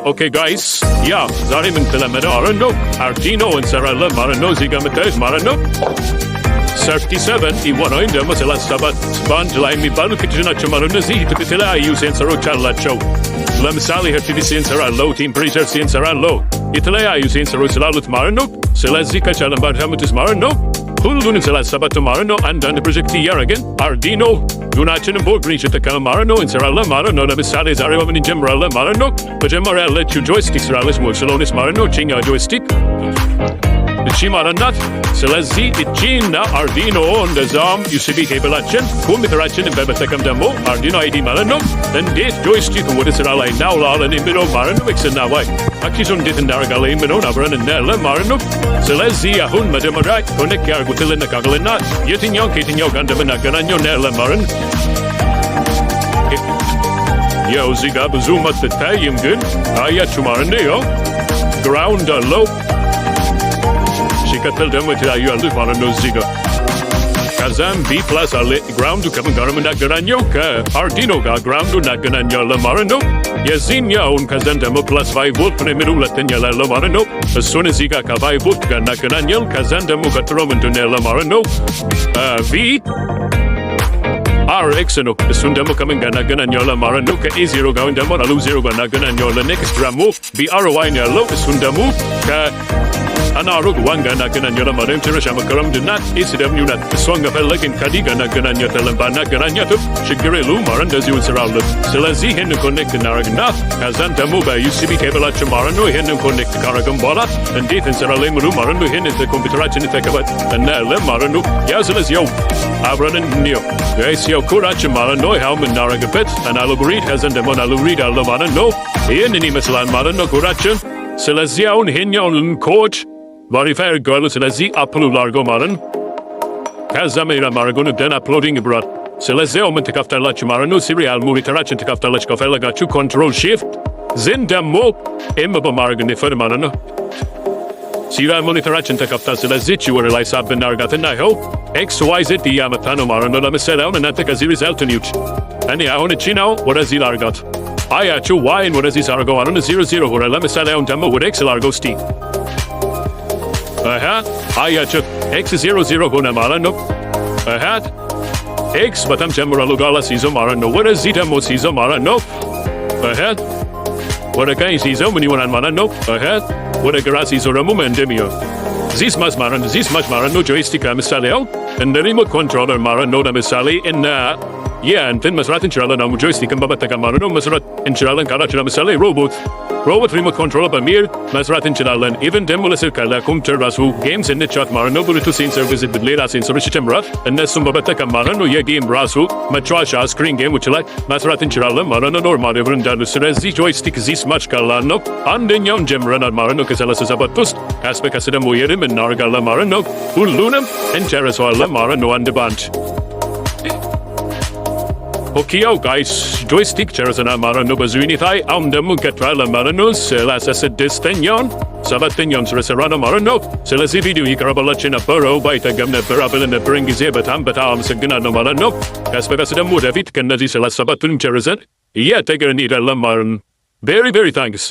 Okay guys, ዛሬ ምን ተለመደው አረኖ አርዲኖ እንሰራለን ማለት ነው። እዚህ ጋር የምታዩት ማለት ነው 37 E1 ወይም ደግሞ 37 በአንድ ላይ የሚባሉ ክፍሎች ናቸው ማለት ነው። እዚህ የተለያዩ ሴንሰሮች አላቸው። ለምሳሌ ሄርቲቪ ሴንሰር አለው፣ ቴምፕሬቸር ሴንሰር አለው፣ የተለያዩ ሴንሰሮች ስላሉት ማለት ነው። ስለዚህ ከቻለን ባዳምጡስ ማለት ነው ሁሉንም 37 ማለት ነው አንዳንድ ፕሮጀክት እያደረግን አርዲኖ ዱናችንን ቦርድ እየተጠቀመ ማለት ነው እንሰራለን ማለት ነው። ለምሳሌ ዛሬ በምን እንጀምራለን ማለት ነው። መጀመሪያ ያለችው ጆይስቲክ ስራለች ሞድ ስለሆነች ማለት ነው። እቺኛ ጆይስቲክ እቺ ማለት ናት። ስለዚህ እቺና አርዲኖ እንደዛም ዩሲቢ ኬብላችን ኮምፒውተራችንን በመጠቀም ደግሞ አርዲኖ አይዲ ማለት ነው እንዴት ጆይስቲክ ወደ ስራ ላይ እናውላለን የሚለው ማለት ነው። ኤክስ እና ዋይ አክሲሱን እንዴት እናደርጋለን የሚለውን አብረን እናያለን ማለት ነው። ስለዚህ አሁን መጀመሪያ ኮኔክት ያርጉትን ልነካክልና የትኛውን ከየትኛው ጋር እንደምናገናኘው እናያለን ማለት ነው። ያው እዚህ ጋር ብዙ አትታይም ግን አያችሁ ማለት ነው። ያው ግራውንድ አለው ሲቀጥል ደግሞ የተለያዩ ያሉት ማለት ነው እዚህ ጋር። ከዛም ቢ ፕላስ አለ ግራውንዱ ከምን ጋር የምናገናኘው ከአርዲኖ ጋር ግራውንዱ እናገናኘዋለን ማለት ነው። የዚህኛውን ከዛም ደግሞ ፕላስ 5 ቮልት ነው የሚለው ሁለተኛ ላይ ያለው ማለት ነው። እሱን እዚህ ጋር ከ5 ቮልት ጋር እናገናኘው። ከዛም ደግሞ ቀጥሎ ምንድን ነው ያለው ማለት ነው ቪ RX ነው። እሱን ደግሞ ከምን ጋር እናገናኘዋለን ማለት ነው ከኤ0 ጋር ወይም ደግሞ አሉ0 ጋር እናገናኘዋለን። ኔክስት ደግሞ BRY ነው ያለው። እሱን ደግሞ አናሎግ ዋን ጋር እናገናኘዋለን ማለት ነው። መጨረሻ መከረም ድናት ኤስደብሊው ናት። እሷን ከፈለግን ከዲ ጋር እናገናኛታለን። ባናገናኛትም ችግር የለውም ማለት እንደዚሁ እንስራለን። ስለዚህ ይህንን ኮኔክት እናደርግና ከዛን ደግሞ በዩሲቢ ኬብላችን ማለት ነው ይህንን ኮኔክት ካረግን በኋላ እንዴት እንሰራለን የሚሉ ማለት ነው ይህንን ኮምፒውተራችን ተቀበል እናያለን ማለት ነው። ያው ስለዚህ ያው አብረን እንየው ጋይስ። ያው ኮዳችን ማለት ነው ይኸው የምናደርግበት አናሎግ ሪድ ከዛን ደግሞ አናሎግ ሪድ አለ ማለት ነው። ይህንን ይመስላል ማለት ነው ኮዳችን። ስለዚህ አሁን ይሄኛውን ኮድ ቫሪፋይ አድርገዋለሁ። ስለዚህ አፕሎድ ላድርገው ማለት ነው። ከዛ ሜራ ማድረጉን ደን አፕሎዲንግ ብሯል። ስለዚህ ያው ምን ትከፍታላችሁ ማለት ነው ሲሪያል ሞኒተራችን ትከፍታላችሁ። ከፈለጋችሁ ኮንትሮል ሺፍት ዝን ደግሞ ኤም በማድረግ እንዲፈር ማለት ነው። ሲሪያል ሞኒተራችን ተከፍታ። ስለዚህ እቺ ወደ ላይ ሳብ እናርጋትና ይኸው ኤክስ ዋይ ዜድ እያመጣ ነው ማለት ነው። ለምሳሌ አሁን እናንተ ከዚህ ሪዛልት ኒውት እኔ አሁን እቺ ነው ወደዚህ ላርጋት አያችሁ ዋይን ወደዚህ ሳርገው ማለት ነው 00 ሆነ። ለምሳሌ አሁን ደግሞ ወደ ኤክስ ላርገው እስቲ አያችሁ ኤክስ 00 ሆነ ማለት ነው። ኤክስ በጣም ጀምራሉ ጋላ ሲይዘው ማለት ነው። ወደዚህ ደግሞ ሲይዘው ማለት ነው ወደ ቀኝ ሲይዘው ምን ይሆናል ማለት ነው። ወደ ግራ ሲይዘው ደግሞ ምን እንደሚሆን ዚስ ማች ማለት ነው። ጆይስቲክ ለምሳሌ ያው እንደ ሪሞት ኮንትሮለር ማለት ነው። ለምሳሌ እና እንትን መስራት እንችላለን። አሁን ጆይስቲክን በመጠቀም ማለት ነው መስራት እንችላለን። ካላችሁ ለምሳሌ ሮቦት ሪሞት ኮንትሮለር በሚል መስራት እንችላለን። ኢቨን ደግሞ ለስልክ ካለ ኮምፒውተር ራሱ ጌም ስንጫወት ማለት ነው ብሉቱዝ ሴንሰር ቪዚት ሌላ ሴንሰሮች ይጨምራል። እነሱም በመጠቀም ማለት ነው የጌም ራሱ መጫወቻ ስክሪን ጌሞች ላይ መስራት እንችላለን ማለት ነው። ኖርማል ብር እንዳሉ። ስለዚህ ጆይስቲክ ዚስ ማች ቀላል ነው። አንደኛውን ጀምረናል ማለት ነው ከ37 ውስጥ አስበቀስ ደግሞ የድም እናደርጋለን ማለት ነው። ሁሉንም እንጨርሰዋለን ማለት ነው አንድ ባንድ። ኦኬ ያው ጋይስ ጆይስቲክ ጨርሰናል ማለት ነው በዚህ ሁኔታ። አሁን ደግሞ እንቀጥላለን ማለት ነው 36ኛውን 7ኛውን ስለሰራን ማለት ነው። ስለዚህ ቪዲዮ ይቀርበላችሁ የነበረው ባይተገብ ነበር አብለን ነበረን ጊዜ በጣም አመሰግናለሁ ማለት ነው። ከስበቀስ ደግሞ ወደፊት ከነዚህ 37ቱንም ጨርሰን እያተገርን እንሄዳለን ማለት ነው። ቬሪ ታንክስ